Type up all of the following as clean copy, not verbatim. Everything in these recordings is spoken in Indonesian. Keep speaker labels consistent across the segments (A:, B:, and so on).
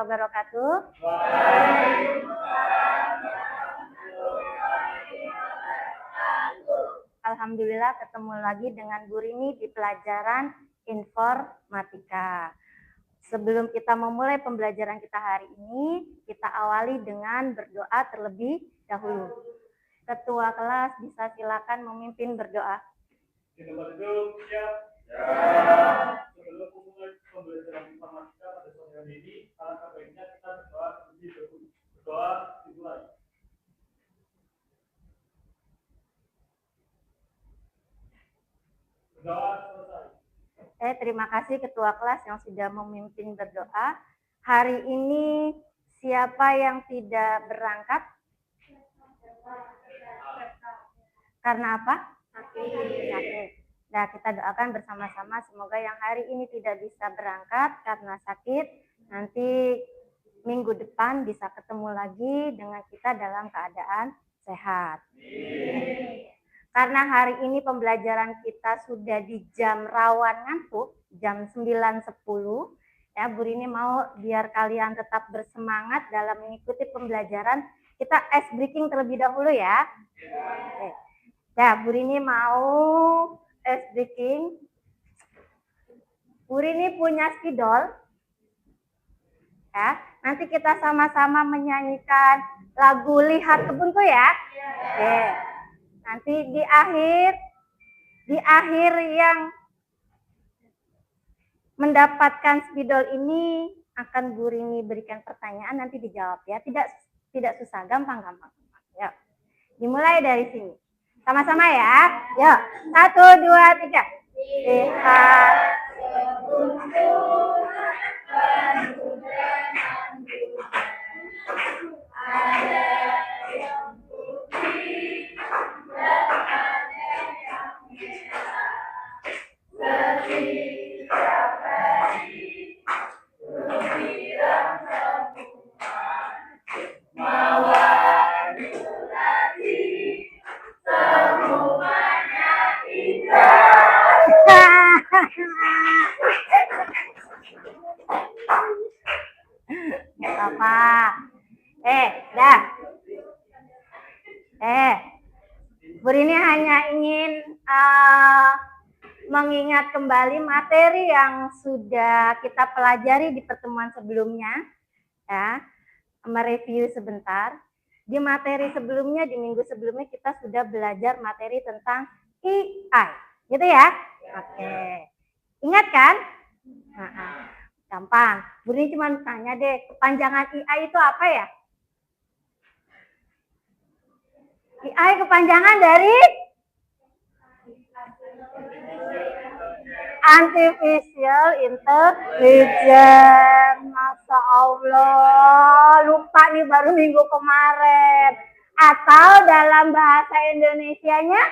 A: warahmatullahi wabarakatuh. Alhamdulillah ketemu lagi dengan Bu Rini di pelajaran informatika. Sebelum kita memulai pembelajaran kita hari ini, kita awali dengan berdoa terlebih dahulu. Ketua kelas bisa silakan memimpin berdoa.
B: Kita berdua siap. Sebelum memulai pembelajaran informatika pada sore hari ini, alangkah baiknya kita berdoa terlebih dahulu. Berdoa dimulai. Berdoa selesai.
A: Terima kasih Ketua kelas yang sudah memimpin berdoa. Hari ini siapa yang tidak berangkat? Karena apa? Sakit. Nah, kita doakan bersama-sama semoga yang hari ini tidak bisa berangkat karena sakit, nanti minggu depan bisa ketemu lagi dengan kita dalam keadaan sehat. Karena hari ini pembelajaran kita sudah di jam rawan ngantuk, jam 9.10, ya Bu Rini mau biar kalian tetap bersemangat dalam mengikuti pembelajaran, kita ice breaking terlebih dahulu ya. Oke. Ya, Bu Rini mau ice breaking. Bu Rini punya spidol. Ya, nanti kita sama-sama menyanyikan lagu Lihat Kebunku ya. Oke. Nanti di akhir yang mendapatkan spidol ini akan Bu Rini berikan pertanyaan, nanti dijawab ya. Tidak susah, gampang. Ya. Dimulai dari sini. Sama-sama ya. Yuk, 1, 2, 3. Lihat kebunku, ada yang putih dan ada yang merah. Setiap hari gembira semua, mewarnai semuanya indah. Nggak apa-apa. Dah. Bu Rini hanya ingin mengingat kembali materi yang sudah kita pelajari di pertemuan sebelumnya, ya, mereview sebentar. Di materi sebelumnya, di minggu sebelumnya kita sudah belajar materi tentang EI, gitu ya? Oke. Ingat kan? Gampang. Bu Rini cuma tanya deh, kepanjangan EI itu apa ya? EI kepanjangan dari Artificial Intelligence. Masya Allah, lupa nih baru minggu kemarin. Atau dalam bahasa Indonesianya,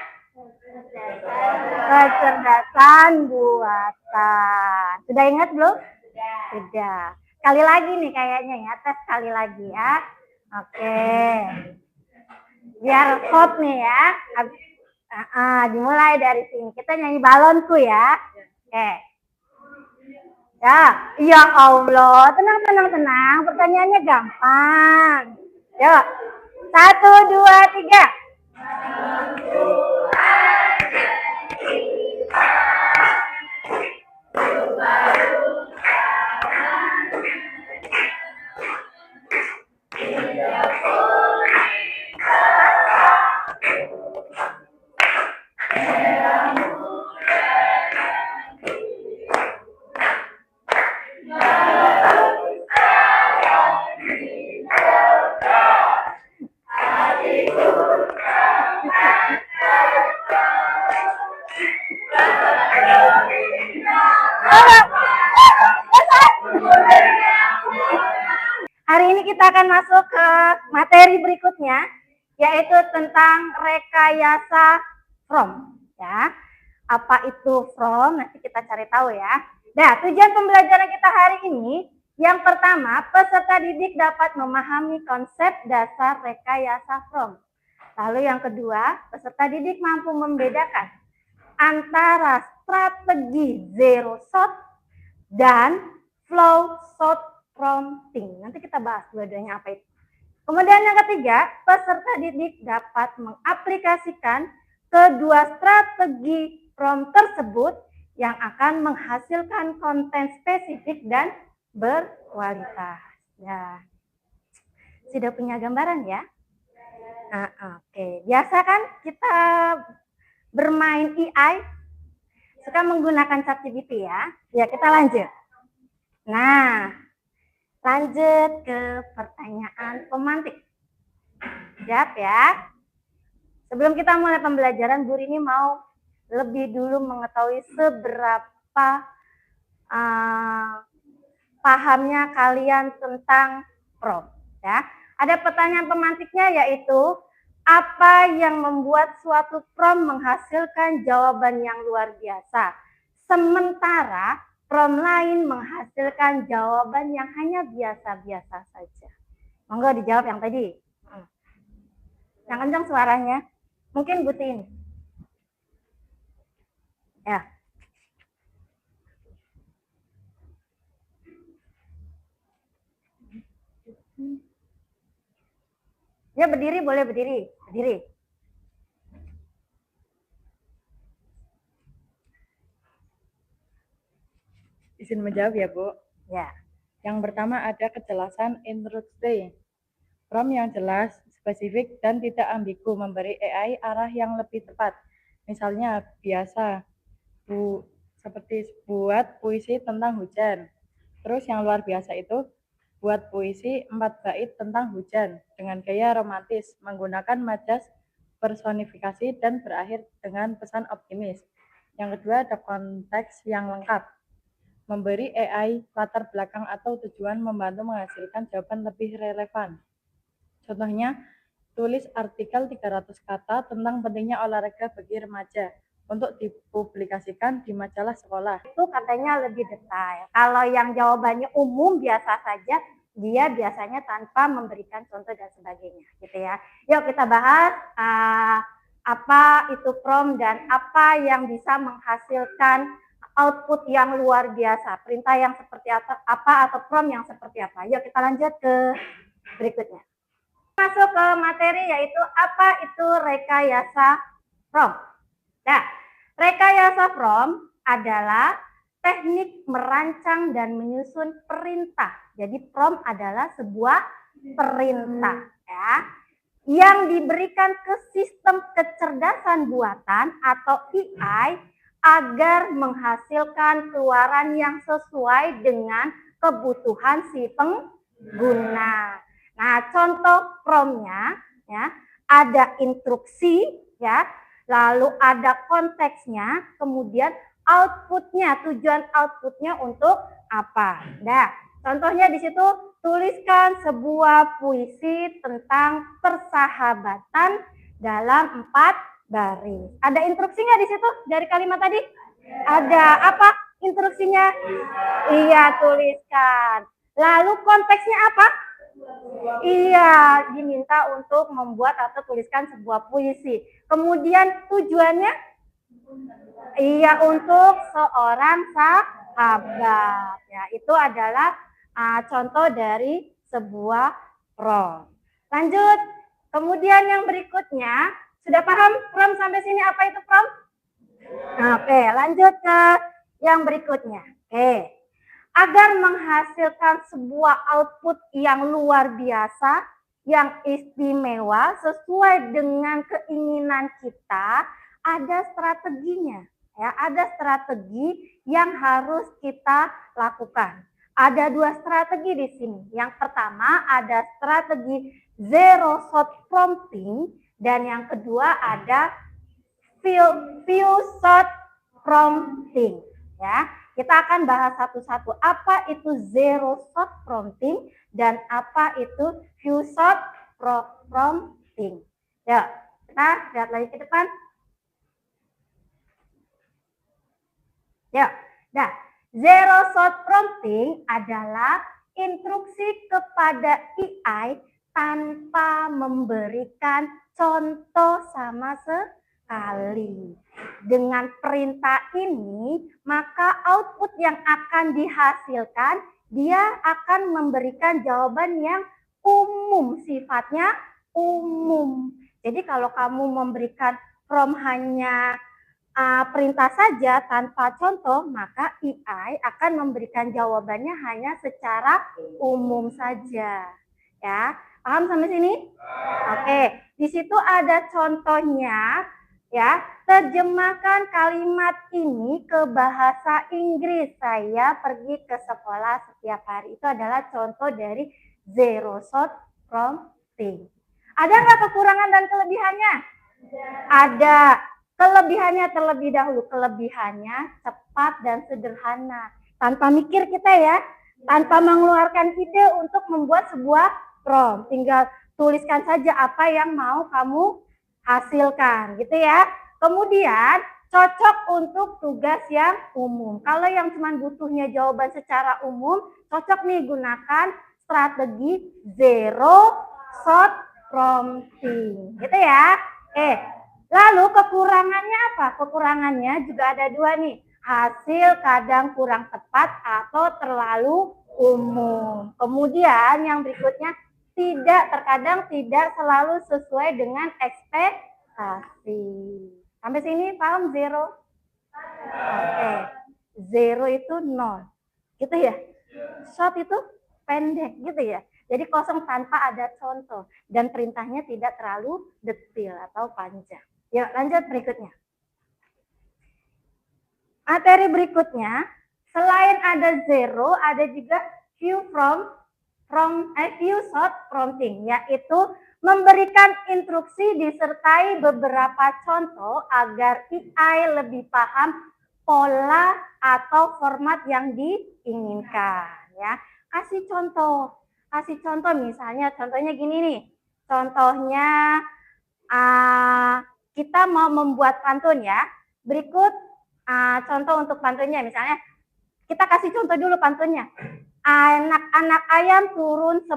A: kecerdasan buatan. Sudah ingat belum? Sudah. Sekali lagi nih kayaknya ya, tes sekali lagi ya. Oke. Biar hot nih ya. Dimulai dari sini. Kita nyanyi balonku ya. Oke. Ya Allah. Tenang. Pertanyaannya gampang. Yuk. 1, 2, 3. Hari ini kita akan masuk ke materi berikutnya, yaitu tentang rekayasa from. Ya, apa itu from? Nanti kita cari tahu ya. Nah, tujuan pembelajaran kita hari ini, yang pertama, peserta didik dapat memahami konsep dasar rekayasa from. Lalu yang kedua, peserta didik mampu membedakan antara strategi zero shot dan flow shot prompting. Nanti kita bahas dua-duanya apa itu. Kemudian yang ketiga, peserta didik dapat mengaplikasikan kedua strategi prompt tersebut yang akan menghasilkan konten spesifik dan berkualitas. Ya, sudah punya gambaran ya? Nah, oke. Biasa kan kita bermain AI, suka menggunakan ChatGPT ya. Ya, kita lanjut. Nah, lanjut ke pertanyaan pemantik. Siap ya. Sebelum kita mulai pembelajaran, Bu Rini mau lebih dulu mengetahui seberapa pahamnya kalian tentang prompt. Ya. Ada pertanyaan pemantiknya, yaitu apa yang membuat suatu prompt menghasilkan jawaban yang luar biasa, sementara prompt lain menghasilkan jawaban yang hanya biasa-biasa saja. Monggo dijawab yang tadi. Yang kencang suaranya. Mungkin Butin. Ya. Ya, berdiri, boleh berdiri. Berdiri.
C: Izin menjawab ya, Bu.
A: Ya.
C: Yang pertama ada kejelasan instruksi. Prompt yang jelas, spesifik, dan tidak ambigu memberi AI arah yang lebih tepat. Misalnya biasa, seperti buat puisi tentang hujan. Terus yang luar biasa itu buat puisi 4 bait tentang hujan dengan gaya romantis, menggunakan majas personifikasi dan berakhir dengan pesan optimis. Yang kedua ada konteks yang lengkap. Memberi AI latar belakang atau tujuan membantu menghasilkan jawaban lebih relevan. Contohnya, tulis artikel 300 kata tentang pentingnya olahraga bagi remaja untuk dipublikasikan di majalah sekolah.
A: Itu katanya lebih detail. Kalau yang jawabannya umum biasa saja, dia biasanya tanpa memberikan contoh dan sebagainya, gitu ya. Yuk kita bahas apa itu prompt dan apa yang bisa menghasilkan output yang luar biasa, perintah yang seperti apa atau prompt yang seperti apa. Yuk kita lanjut ke berikutnya. Masuk ke materi, yaitu apa itu rekayasa prompt. Nah, rekayasa prompt adalah teknik merancang dan menyusun perintah. Jadi prompt adalah sebuah perintah ya, yang diberikan ke sistem kecerdasan buatan atau AI agar menghasilkan keluaran yang sesuai dengan kebutuhan si pengguna. Nah, contoh prompt-nya ya, ada instruksi ya, lalu ada konteksnya, kemudian outputnya, tujuan outputnya untuk apa. Nah, contohnya di situ tuliskan sebuah puisi tentang persahabatan dalam 4 baris. Ada instruksinya di situ dari kalimat tadi? Ada apa instruksinya? Iya, tuliskan. Lalu konteksnya apa? Iya, diminta untuk membuat atau tuliskan sebuah puisi. Kemudian tujuannya? Iya, untuk seorang sahabat. Ya, itu adalah contoh dari sebuah prompt. Lanjut. Kemudian yang berikutnya, sudah paham prompt sampai sini apa itu prompt? Oke, lanjut ke yang berikutnya. Oke. Agar menghasilkan sebuah output yang luar biasa, yang istimewa, sesuai dengan keinginan kita, ada strateginya. Ya, ada strategi yang harus kita lakukan. Ada 2 strategi di sini. Yang pertama ada strategi zero shot prompting, dan yang kedua ada few shot prompting. Ya. Kita akan bahas satu-satu apa itu zero shot prompting dan apa itu few shot prompting. Ya, kita lihat lagi ke depan. Ya, nah, zero shot prompting adalah instruksi kepada AI tanpa memberikan contoh sama sekali. Dengan perintah ini, maka output yang akan dihasilkan dia akan memberikan jawaban yang umum, sifatnya umum. Jadi kalau kamu memberikan prompt hanya perintah saja tanpa contoh, maka AI akan memberikan jawabannya hanya secara umum saja. Ya, paham sampai sini? Oke, di situ ada contohnya. Ya, terjemahkan kalimat ini ke bahasa Inggris. Saya pergi ke sekolah setiap hari. Itu adalah contoh dari zero shot prompting. Ada nggak kekurangan dan kelebihannya? Ada. Kelebihannya terlebih dahulu. Kelebihannya cepat dan sederhana. Tanpa mikir kita ya. Tanpa mengeluarkan ide untuk membuat sebuah prompt. Tinggal tuliskan saja apa yang mau kamu hasilkan gitu ya. Kemudian cocok untuk tugas yang umum. Kalau yang cuma butuhnya jawaban secara umum, cocok nih gunakan strategi zero shot prompting. Gitu ya. Lalu kekurangannya apa? Kekurangannya juga ada dua nih. Hasil kadang kurang tepat atau terlalu umum. Kemudian yang berikutnya terkadang tidak selalu sesuai dengan ekspektasi. Sampai sini paham zero? Oke. Zero itu nol. Gitu ya? Short itu pendek gitu ya. Jadi kosong tanpa ada contoh. Dan perintahnya tidak terlalu detail atau panjang. Yuk lanjut berikutnya. Materi berikutnya, selain ada zero, ada juga few shot prompting, yaitu memberikan instruksi disertai beberapa contoh agar AI lebih paham pola atau format yang diinginkan. Ya, kasih contoh misalnya, contohnya gini nih, contohnya kita mau membuat pantun ya. Berikut contoh untuk pantunnya, misalnya kita kasih contoh dulu pantunnya. Anak-anak ayam turun 10,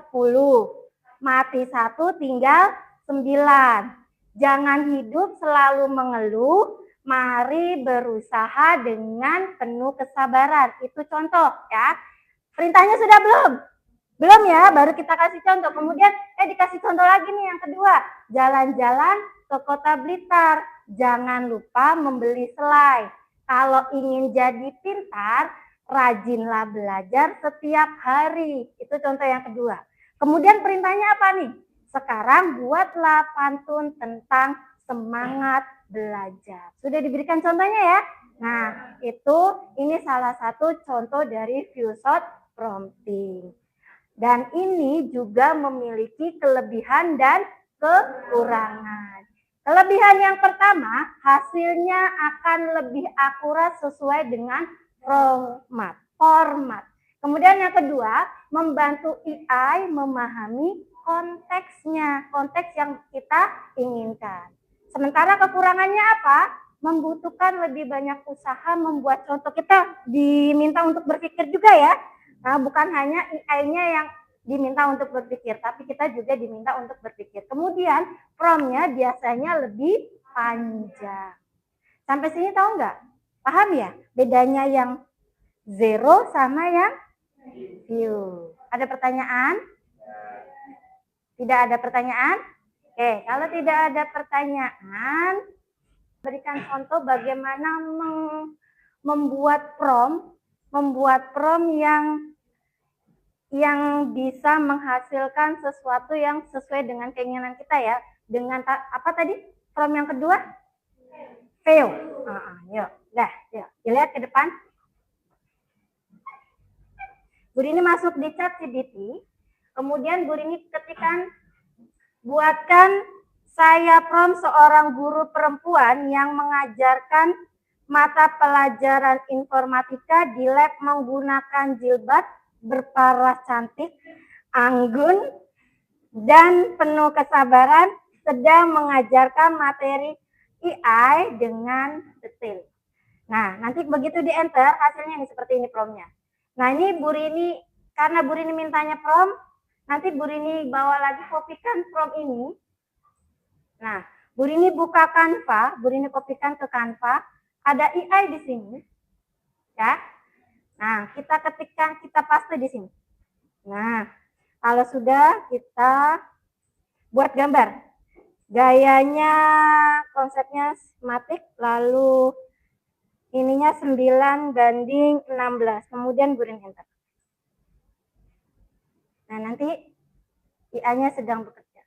A: mati 1, tinggal 9. Jangan hidup selalu mengeluh, mari berusaha dengan penuh kesabaran. Itu contoh ya. Perintahnya sudah belum? Belum ya, baru kita kasih contoh. Kemudian dikasih contoh lagi nih yang kedua. Jalan-jalan ke Kota Blitar. Jangan lupa membeli selai. Kalau ingin jadi pintar, rajinlah belajar setiap hari. Itu contoh yang kedua. Kemudian perintahnya apa nih? Sekarang buatlah pantun tentang semangat belajar. Sudah diberikan contohnya ya? Nah, ini salah satu contoh dari few shot prompting. Dan ini juga memiliki kelebihan dan kekurangan. Kelebihan yang pertama, hasilnya akan lebih akurat sesuai dengan format. Kemudian yang kedua, membantu AI memahami konteksnya, konteks yang kita inginkan. Sementara kekurangannya apa? Membutuhkan lebih banyak usaha membuat contoh. Kita diminta untuk berpikir juga ya. Nah, bukan hanya AI-nya yang diminta untuk berpikir, tapi kita juga diminta untuk berpikir. Kemudian prompt-nya biasanya lebih panjang. Sampai sini tahu nggak? Paham ya? Bedanya yang zero sama yang few. Ada pertanyaan? Tidak ada pertanyaan? Oke, kalau tidak ada pertanyaan, berikan contoh bagaimana membuat prompt yang bisa menghasilkan sesuatu yang sesuai dengan keinginan kita ya. Dengan apa tadi? Prompt yang kedua? Fail. Yuk, dilihat ke depan. Bu Rini masuk di ChatGPT. Kemudian Bu Rini ketikkan, buatkan saya prompt seorang guru perempuan yang mengajarkan mata pelajaran informatika di lab menggunakan jilbab, berparas cantik, anggun, dan penuh kesabaran, sedang mengajarkan materi AI dengan detail. Nah, nanti begitu di enter, hasilnya ini seperti ini prompt-nya. Nah, ini Bu Rini, karena Bu Rini mintanya prompt, nanti Bu Rini bawa lagi, kopikan prompt ini. Nah, Bu Rini buka Canva, Bu Rini kopikan ke Canva, ada AI di sini. Ya. Nah, kita ketikkan, kita paste di sini. Nah, kalau sudah kita buat gambar. Gayanya, konsepnya skematik, lalu ininya 9:16, kemudian guring enter. Nah, nanti IA-nya sedang bekerja.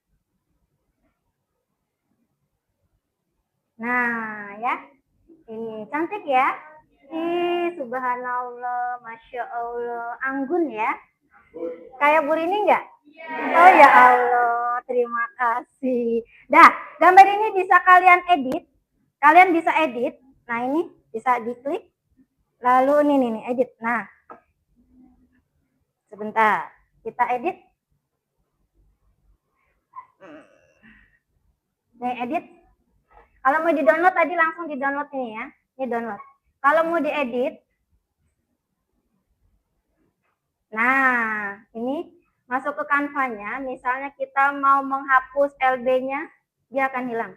A: Nah, ya. Ini cantik ya. Subhanallah, Masya Allah. Anggun ya. Kayak Bu Rini enggak? Oh ya Allah, terima kasih. Dah, gambar ini bisa kalian edit. Kalian bisa edit. Nah, ini bisa diklik. Lalu ini nih, edit. Nah, sebentar. Kita edit. Nih, edit. Kalau mau di-download tadi langsung di-download ini ya. Ini download. Kalau mau diedit, nah, ini masuk ke Canva-nya. Misalnya kita mau menghapus LB-nya, dia akan hilang.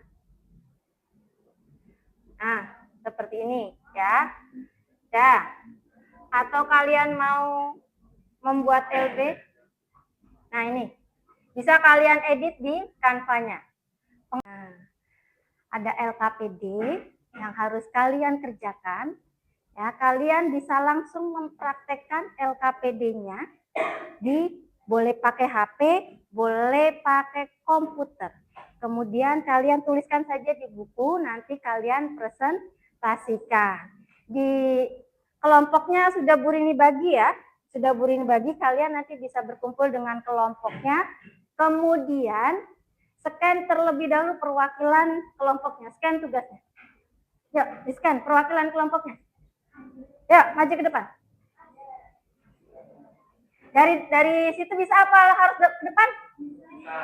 A: Nah, seperti ini ya. Ya. Atau kalian mau membuat LB. Nah, ini. Bisa kalian edit di Canva-nya. Nah, ada LKPD yang harus kalian kerjakan. Ya, kalian bisa langsung mempraktekkan LKPD-nya boleh pakai HP, boleh pakai komputer. Kemudian kalian tuliskan saja di buku, nanti kalian presentasikan. Di kelompoknya sudah Bu Rini bagi ya, sudah Bu Rini bagi, kalian nanti bisa berkumpul dengan kelompoknya. Kemudian scan terlebih dahulu perwakilan kelompoknya, scan tugasnya. Yuk, di-scan perwakilan kelompoknya. Yuk, maju ke depan. Dari situ bisa apa? Harus ke depan?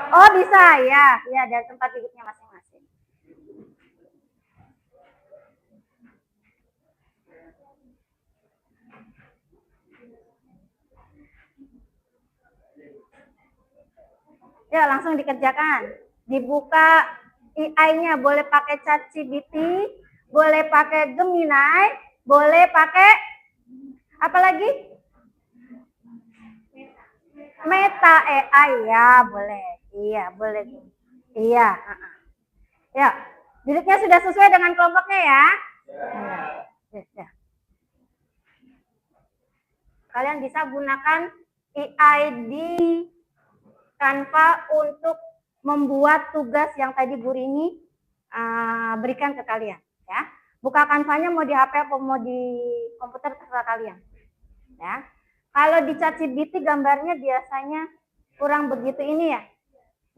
A: Oh, bisa ya. Ya, dari tempat duduknya masing-masing. Ya, langsung dikerjakan. Dibuka AI-nya, boleh pakai ChatGPT, boleh pakai Gemini, boleh pakai apa lagi? Meta AI ya, boleh. Iya, boleh. Iya. Ya, duduknya sudah sesuai dengan kelompoknya ya. Ya. Kalian bisa gunakan AI di Canva untuk membuat tugas yang tadi Bu Rini berikan ke kalian. Ya, buka Canva-nya mau di HP atau mau di komputer terserah kalian. Ya, kalau di ChatGPT gambarnya biasanya kurang begitu ini ya.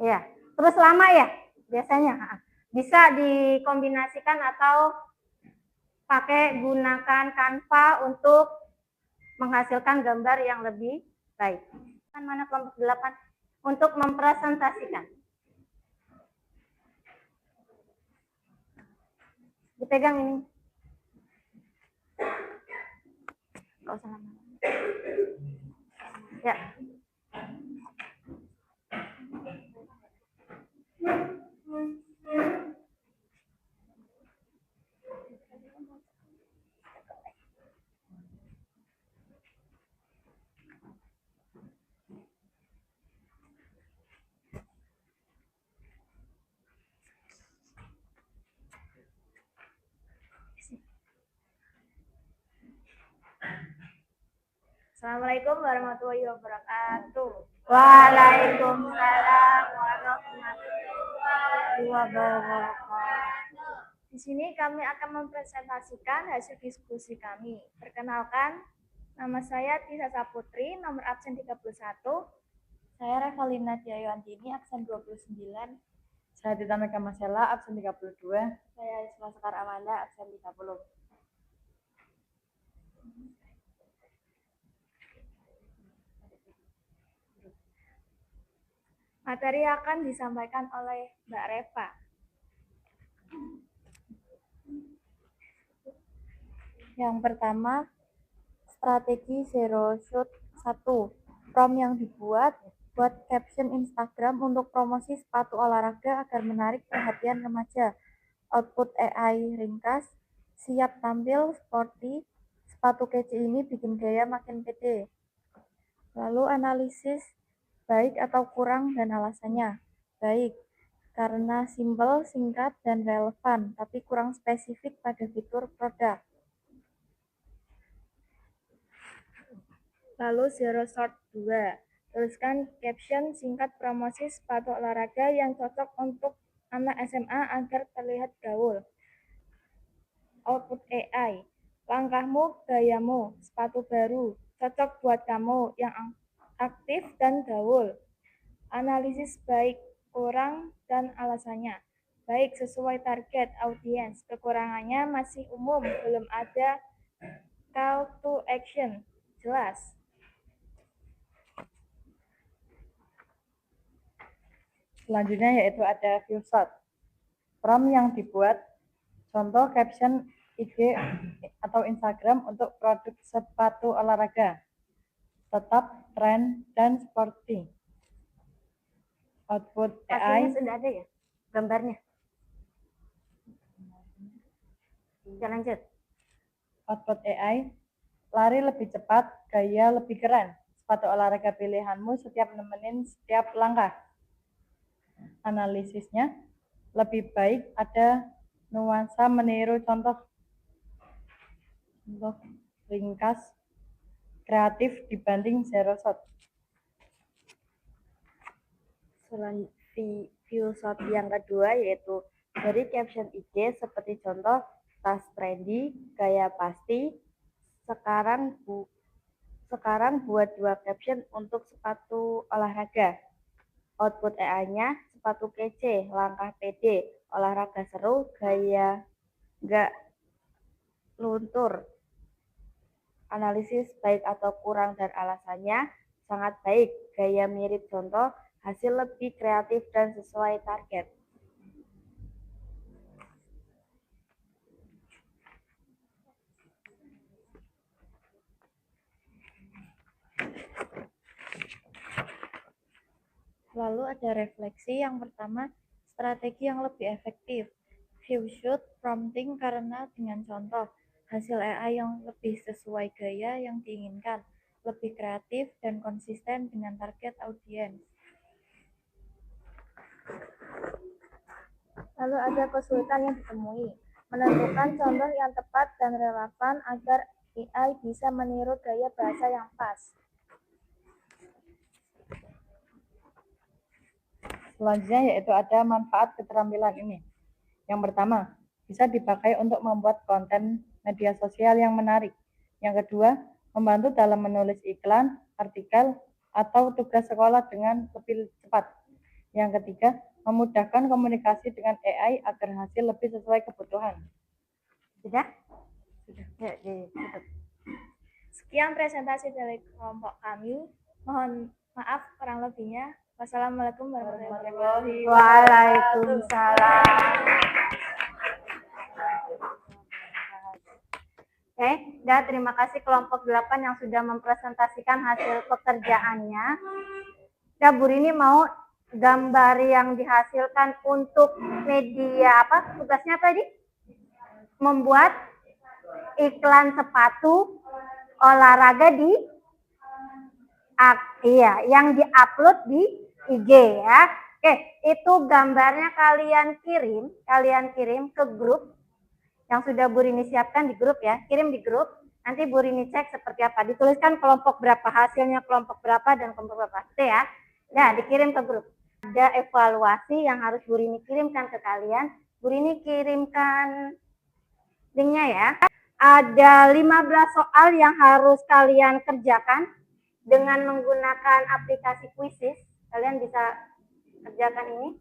A: Ya, terus lama ya biasanya. Bisa dikombinasikan atau pakai gunakan Canva untuk menghasilkan gambar yang lebih baik. Kan mana kelompok 8 untuk mempresentasikan. Dipegang ini. Gak usah lama. Ya. Assalamualaikum warahmatullahi wabarakatuh. Waalaikumsalam warahmatullahi wabarakatuh.
D: Di sini kami akan mempresentasikan hasil diskusi kami. Perkenalkan, nama saya Tisa Saputri, nomor absen 31.
C: Saya Revalina Tiayuantini, absen 29. Saya Tita Meka Masela, absen 32.
D: Saya Isma Sekar Amanda, absen 30. Materi akan disampaikan oleh Mbak Reva.
C: Yang pertama, strategi Zero Shoot 1. Prompt yang dibuat, buat caption Instagram untuk promosi sepatu olahraga agar menarik perhatian remaja. Output AI ringkas, siap tampil sporty,
D: Sepatu kece ini bikin gaya makin pede. Lalu analisis baik atau kurang dan alasannya. Baik, karena simpel, singkat, dan relevan, tapi kurang spesifik pada fitur produk. Lalu zero short 2. Tuliskan caption singkat promosi sepatu olahraga yang cocok untuk anak SMA agar terlihat gaul. Output AI. Langkahmu, gayamu, sepatu baru, cocok buat kamu yang aktif dan gaul. Analisis baik, kurang, dan alasannya. Baik, sesuai target audiens. Kekurangannya masih umum, belum ada call to action. Jelas.
C: Selanjutnya yaitu ada view shot. Prompt yang dibuat, contoh caption IG atau Instagram untuk produk sepatu olahraga, tetap, tren, dan sporty. Output
A: Hasilnya
C: AI,
A: sudah ada ya? Gambarnya? Ya, lanjut.
C: output AI, lari lebih cepat, gaya lebih keren. Sepatu olahraga pilihanmu setiap nemenin setiap langkah. Analisisnya, lebih baik ada nuansa meniru contoh ringkas, kreatif dibanding zero shot.
A: View shot yang kedua yaitu dari caption IG seperti contoh tas trendy, gaya pasti. Sekarang buat 2 caption untuk sepatu olahraga. Output AI-nya sepatu kece, langkah pede, olahraga seru, gaya nggak luntur. Analisis baik atau kurang dan alasannya sangat baik, gaya mirip contoh, hasil lebih kreatif dan sesuai target.
D: Lalu ada refleksi yang pertama, strategi yang lebih efektif. View shoot prompting karena dengan contoh, hasil AI yang lebih sesuai gaya yang diinginkan, lebih kreatif dan konsisten dengan target audiens. Lalu ada kesulitan yang ditemui, menentukan contoh yang tepat dan relevan agar AI bisa meniru gaya bahasa yang pas.
C: Selanjutnya yaitu ada manfaat keterampilan ini. Yang pertama, bisa dipakai untuk membuat konten media sosial yang menarik. Yang kedua, membantu dalam menulis iklan, artikel, atau tugas sekolah dengan lebih cepat. Yang ketiga, memudahkan komunikasi dengan AI agar hasil lebih sesuai kebutuhan.
A: Sudah? Sudah. Ya, tutup.
D: Sekian presentasi dari kelompok kami. Mohon maaf kurang lebihnya. Wassalamualaikum warahmatullahi wabarakatuh.
A: Waalaikumsalam. Oke, dan terima kasih kelompok 8 yang sudah mempresentasikan hasil pekerjaannya. Dan Bu Rini mau gambar yang dihasilkan untuk media apa? Tugasnya apa tadi? Membuat iklan sepatu olahraga di yang diupload di IG ya. Oke, itu gambarnya kalian kirim ke grup yang sudah Bu Rini siapkan di grup ya. Kirim di grup, nanti Bu Rini cek seperti apa. Dituliskan kelompok berapa, hasilnya kelompok berapa dan kelompok berapa. Itu ya. Nah, dikirim ke grup. Ada evaluasi yang harus Bu Rini kirimkan ke kalian. Bu Rini kirimkan linknya ya. Ada 15 soal yang harus kalian kerjakan dengan menggunakan aplikasi Quizzes. Kalian bisa kerjakan ini.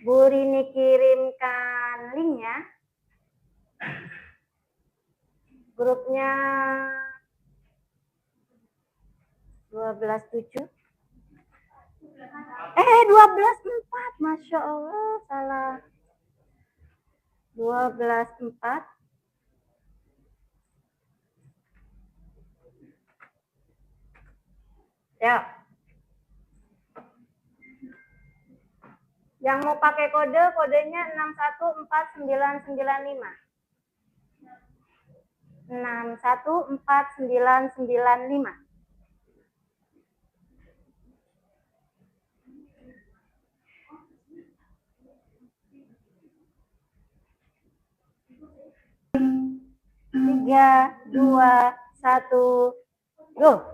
A: Bu Rini kirimkan linknya. Grupnya 12.7. 12.4. Masya Allah, salah. 12.4. Ya. Yang mau pakai kodenya 614995. 61495. Tiga, dua, satu, go.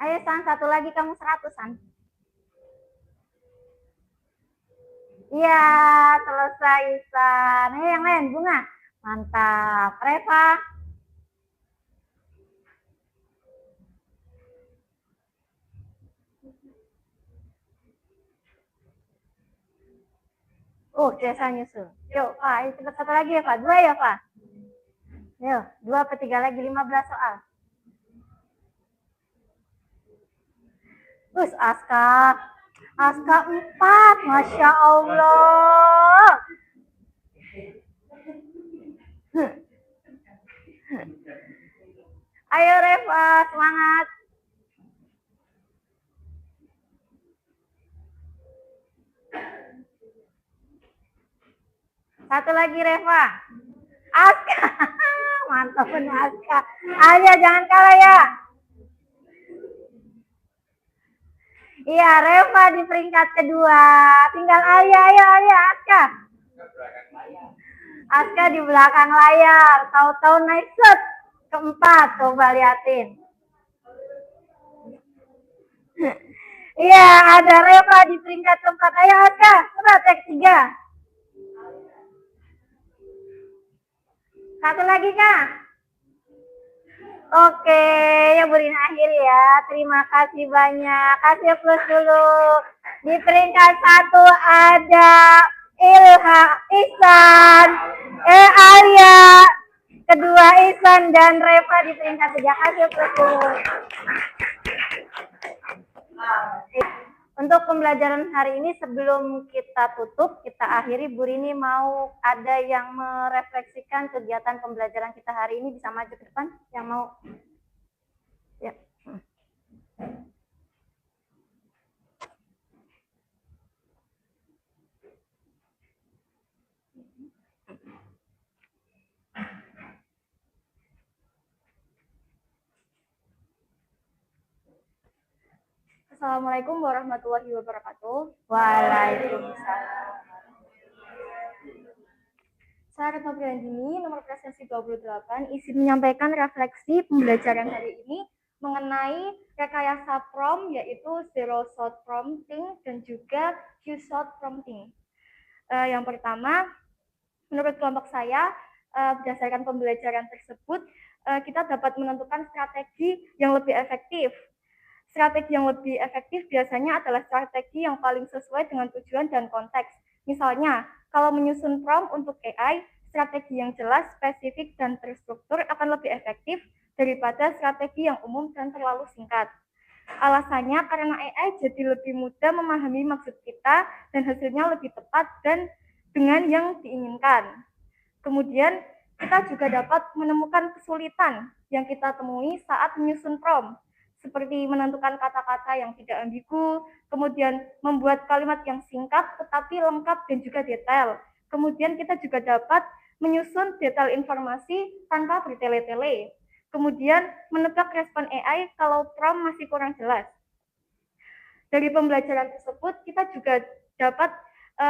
A: Ayo San, satu lagi kamu 100 San. Iya, selesai San. Ayo yang lain, Bunga. Mantap. Reva. Cesa nyusul. Yuk, Pak. Ayo cepat satu lagi ya, Pak. 2 ya, Pak. Yuk, 2 atau 3 lagi, 15 soal. Aska. Aska 4. Masya Allah. Ayo Reva, semangat. Satu lagi Reva. Aska. Mantap penuh Aska. Ayo jangan kalah ya. Iya, Reva di peringkat kedua. Tinggal Alia, Aska. Aska di belakang layar. Tahu-tahu naik set. Keempat, coba liatin. Iya, ada Reva di peringkat keempat. Ayo Aska, coba tek 3. Satu lagi Kak. Oke, ya Burin akhiri ya. Terima kasih banyak. Kasih plus dulu. Di peringkat 1 ada Ilha, Ihsan, Alia, kedua Ihsan dan Reva di peringkat 3. Kasih plus dulu. Untuk pembelajaran hari ini sebelum kita tutup, kita akhiri, Bu Rini mau ada yang merefleksikan kegiatan pembelajaran kita hari ini, bisa maju ke depan yang mau. Ya.
D: Assalamualaikum warahmatullahi wabarakatuh.
A: Waalaikumsalam.
D: Saya Retno Priyanjini, nomor presensi 28, isi menyampaikan refleksi pembelajaran hari ini mengenai rekayasa prompt, yaitu zero shot prompting dan juga few shot prompting. Yang pertama, menurut kelompok saya, berdasarkan pembelajaran tersebut, kita dapat menentukan strategi yang lebih efektif. Strategi yang lebih efektif biasanya adalah strategi yang paling sesuai dengan tujuan dan konteks. Misalnya, kalau menyusun prompt untuk AI, strategi yang jelas, spesifik, dan terstruktur akan lebih efektif daripada strategi yang umum dan terlalu singkat. Alasannya karena AI jadi lebih mudah memahami maksud kita dan hasilnya lebih tepat dan dengan yang diinginkan. Kemudian, kita juga dapat menemukan kesulitan yang kita temui saat menyusun prompt, seperti menentukan kata-kata yang tidak ambigu, kemudian membuat kalimat yang singkat tetapi lengkap dan juga detail. Kemudian kita juga dapat menyusun detail informasi tanpa bertele-tele. Kemudian menebak respon AI kalau prompt masih kurang jelas. Dari pembelajaran tersebut kita juga dapat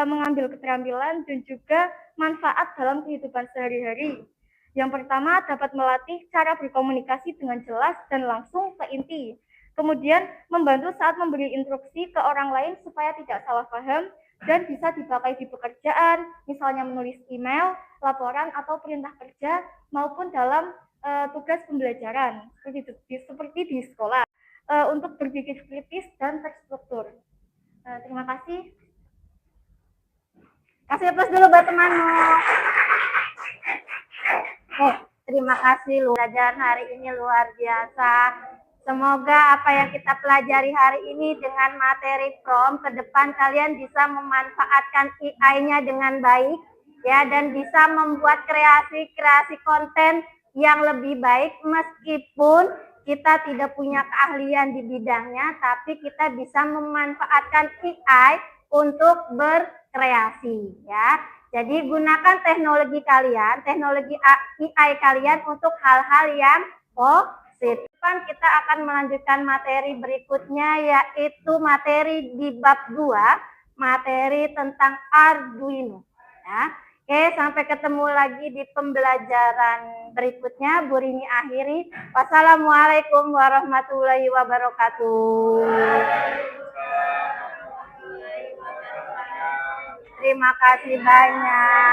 D: mengambil keterampilan dan juga manfaat dalam kehidupan sehari-hari. Yang pertama, dapat melatih cara berkomunikasi dengan jelas dan langsung ke inti. Kemudian, membantu saat memberi instruksi ke orang lain supaya tidak salah paham dan bisa dipakai di pekerjaan, misalnya menulis email, laporan, atau perintah kerja, maupun dalam tugas pembelajaran, seperti di sekolah, untuk berpikir kritis dan terstruktur. Terima kasih.
A: Kasih plus dulu buat temanmu. Terima kasih, pelajaran hari ini luar biasa. Semoga apa yang kita pelajari hari ini dengan materi prompt, ke depan kalian bisa memanfaatkan AI-nya dengan baik, ya, dan bisa membuat kreasi-kreasi konten yang lebih baik meskipun kita tidak punya keahlian di bidangnya, tapi kita bisa memanfaatkan AI untuk berkreasi, ya. Jadi gunakan teknologi kalian, teknologi AI kalian untuk hal-hal yang positif. Kita akan melanjutkan materi berikutnya, yaitu materi di bab 2, materi tentang Arduino. Ya. Oke, sampai ketemu lagi di pembelajaran berikutnya. Bu Rini akhiri. Wassalamualaikum warahmatullahi wabarakatuh. Terima kasih banyak.